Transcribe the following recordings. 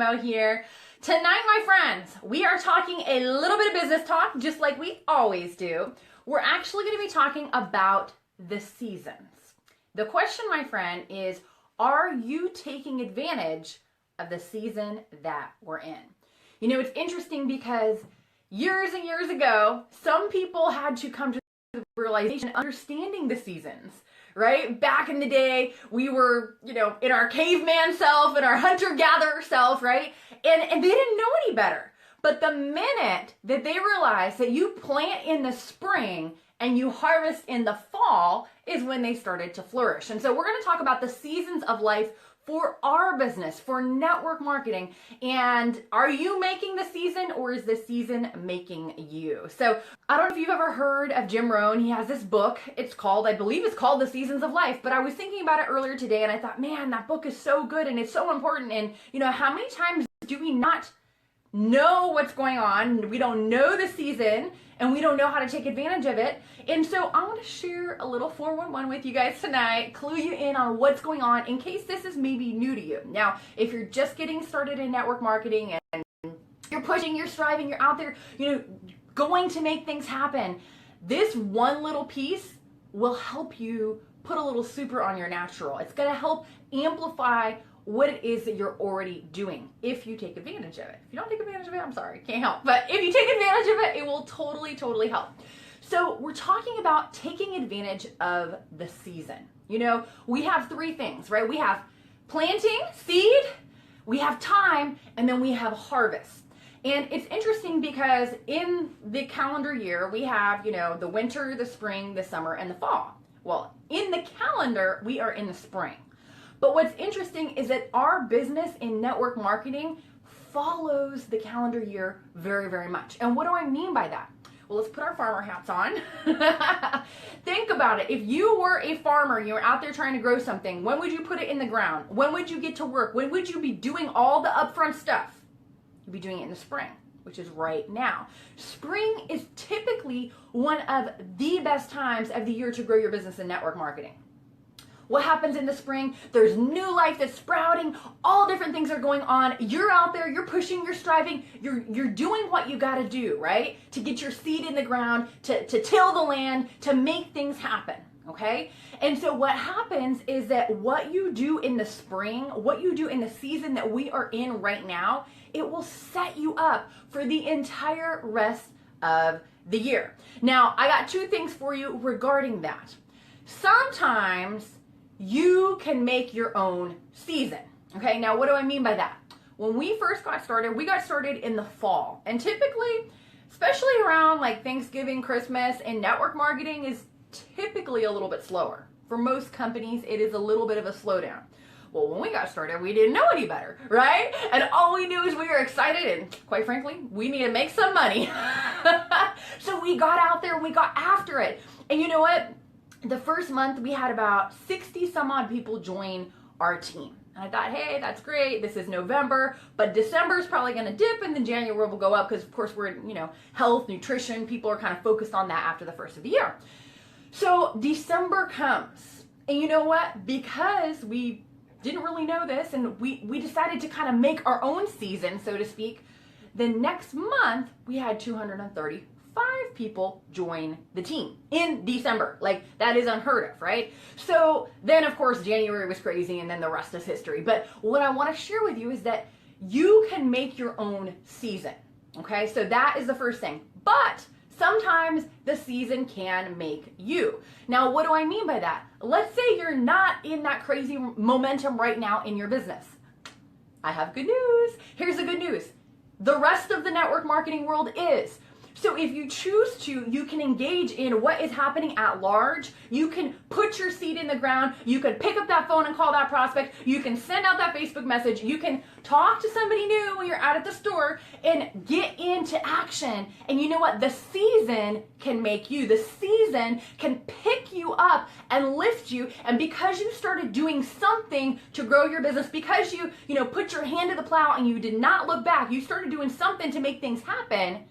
Mo here. Tonight, my friends, we are talking a little bit of business talk, just like we always do. We're actually going to be talking about the seasons. The question, my friend, is, are you taking advantage of the season that we're in? You know, it's interesting because years and years ago, some people had to come to the realization understanding the seasons. Right? Back in the day, we were, in our caveman self, in our hunter-gatherer self, right? And they didn't know any better. But the minute that they realized that you plant in the spring and you harvest in the fall is when they started to flourish. And so we're going to talk about the seasons of life for our business, for network marketing. And are you making the season, or is the season making you? So I don't know if you've ever heard of Jim Rohn. He has this book. I believe it's called The Seasons of Life. But I was thinking about it earlier today and I thought, man, that book is so good and it's so important. And how many times do we not know what's going on? We don't know the season and we don't know how to take advantage of it. And so I want to share a little 411 with you guys tonight, clue you in on what's going on in case this is maybe new to you. Now, if you're just getting started in network marketing and you're pushing, you're striving, you're out there, going to make things happen, this one little piece will help you put a little super on your natural. It's going to help amplify what it is that you're already doing if you take advantage of it. If you don't take advantage of it, I'm sorry, can't help. But if you take advantage of it, it will totally, totally help. So we're talking about taking advantage of the season. We have three things, right? We have planting, seed, we have time, and then we have harvest. And it's interesting because in the calendar year, we have, the winter, the spring, the summer, and the fall. Well, in the calendar, we are in the spring. But what's interesting is that our business in network marketing follows the calendar year very, very much. And what do I mean by that? Well, let's put our farmer hats on. Think about it. If you were a farmer, you were out there trying to grow something, when would you put it in the ground? When would you get to work? When would you be doing all the upfront stuff? You'd be doing it in the spring, which is right now. Spring is typically one of the best times of the year to grow your business in network marketing. What happens in the spring? There's new life that's sprouting. All different things are going on. You're out there, you're pushing, you're striving, you're doing what you got to do, right? To get your seed in the ground, to till the land, to make things happen, okay? And so what happens is that what you do in the spring, what you do in the season that we are in right now, it will set you up for the entire rest of the year. Now, I got two things for you regarding that. Sometimes you can make your own season. Okay, now what do I mean by that? When we first got started, we got started in the fall. And typically, especially around like Thanksgiving, Christmas, and network marketing is typically a little bit slower. For most companies, it is a little bit of a slowdown. Well, when we got started, we didn't know any better, right? And all we knew is we were excited and quite frankly, we need to make some money. So we got out there and we got after it. And you know what? The first month we had about 60 some odd people join our team. And I thought, hey, that's great. This is November, but December is probably going to dip and then January will go up because of course we're in, health, nutrition. People are kind of focused on that after the first of the year. So December comes and you know what? Because we didn't really know this and we decided to kind of make our own season, so to speak. The next month we had 235 people join the team in December. Like, that is unheard of, right? So then of course January was crazy and then the rest is history. But what I want to share with you is that you can make your own season. Okay, so that is the first thing. But sometimes the season can make you. Now, what do I mean by that? Let's say you're not in that crazy momentum right now in your business. I have good news. Here's the good news. The rest of the network marketing world is. So if you choose to, you can engage in what is happening at large. You can put your seed in the ground. You can pick up that phone and call that prospect. You can send out that Facebook message. You can talk to somebody new when you're out at the store and get into action. And you know what? The season can make you. The season can pick you up and lift you. And because you started doing something to grow your business, because you put your hand to the plow and you did not look back, you started doing something to make things happen,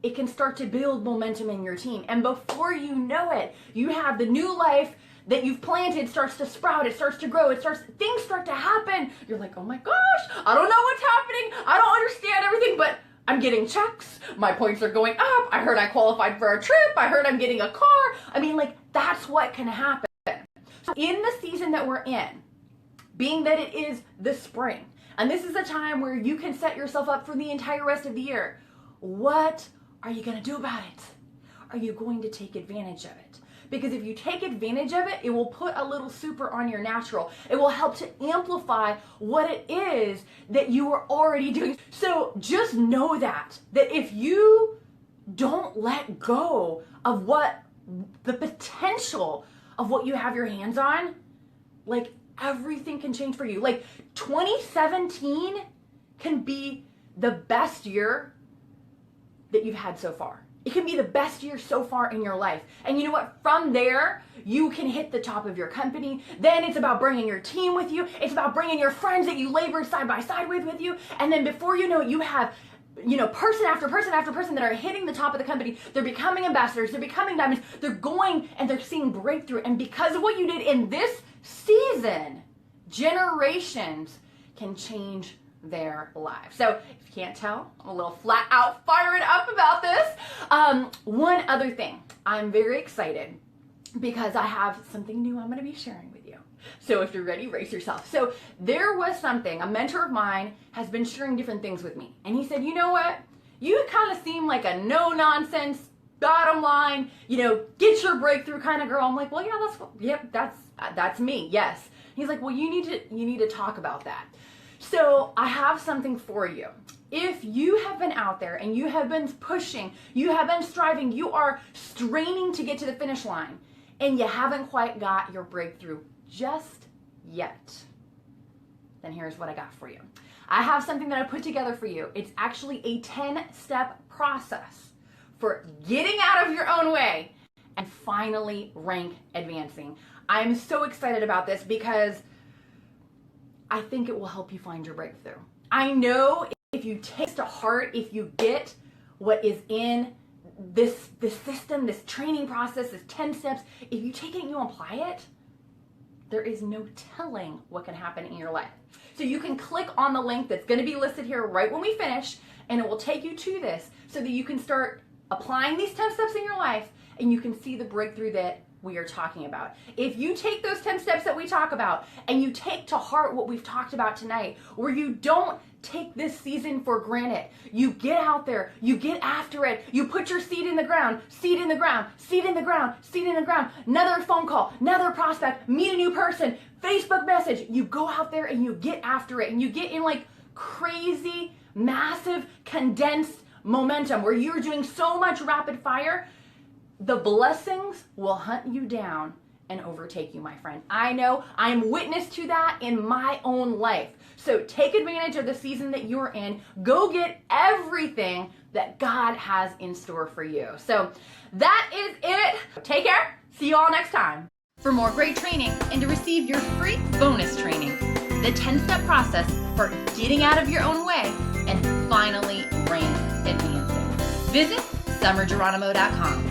it can start to build momentum in your team. And before you know it, you have the new life, that you've planted starts to sprout, it starts to grow, things start to happen. You're like, oh my gosh, I don't know what's happening. I don't understand everything, but I'm getting checks. My points are going up. I heard I qualified for a trip. I heard I'm getting a car. I mean, like, that's what can happen. So in the season that we're in, being that it is the spring, and this is a time where you can set yourself up for the entire rest of the year, what are you going to do about it? Are you going to take advantage of it? Because if you take advantage of it, it will put a little super on your natural. It will help to amplify what it is that you are already doing. So just know that if you don't let go of what the potential of what you have your hands on, like, everything can change for you. Like, 2017 can be the best year that you've had so far. It can be the best year so far in your life. And you know what? From there, you can hit the top of your company. Then it's about bringing your team with you. It's about bringing your friends that you labored side by side with you. And then before you know it, you have, person after person after person that are hitting the top of the company. They're becoming ambassadors. They're becoming diamonds. They're going and they're seeing breakthrough. And because of what you did in this season, generations can change their lives. So if you can't tell, I'm a little flat out fired up about this. One other thing, I'm very excited because I have something new I'm going to be sharing with you. So if you're ready, brace yourself. So there was something, a mentor of mine has been sharing different things with me. And he said, you know what? You kind of seem like a no nonsense, bottom line, get your breakthrough kind of girl. I'm like, well, yeah, that's me. Yes. He's like, well, you need to talk about that. So I have something for you. If you have been out there and you have been pushing, you have been striving, you are straining to get to the finish line, and you haven't quite got your breakthrough just yet, then here's what I got for you. I have something that I put together for you. It's actually a 10-step process for getting out of your own way and finally rank advancing. I'm so excited about this because I think it will help you find your breakthrough. I know if you take this to heart, if you get what is in this system, this training process, this 10 steps, if you take it and you apply it, there is no telling what can happen in your life. So you can click on the link that's going to be listed here right when we finish, and it will take you to this so that you can start applying these 10 steps in your life and you can see the breakthrough that we are talking about. If you take those 10 steps that we talk about and you take to heart what we've talked about tonight, where you don't take this season for granted, you get out there, you get after it, you put your seed in the ground, seed in the ground, seed in the ground, seed in the ground, another phone call, another prospect, meet a new person, Facebook message, you go out there and you get after it, and you get in like crazy, massive, condensed momentum where you're doing so much rapid fire. The blessings will hunt you down and overtake you, my friend. I know, I'm witness to that in my own life. So take advantage of the season that you're in. Go get everything that God has in store for you. So that is it. Take care. See you all next time. For more great training and to receive your free bonus training, the 10-step process for getting out of your own way and finally rank advancing, visit summergeronimo.com.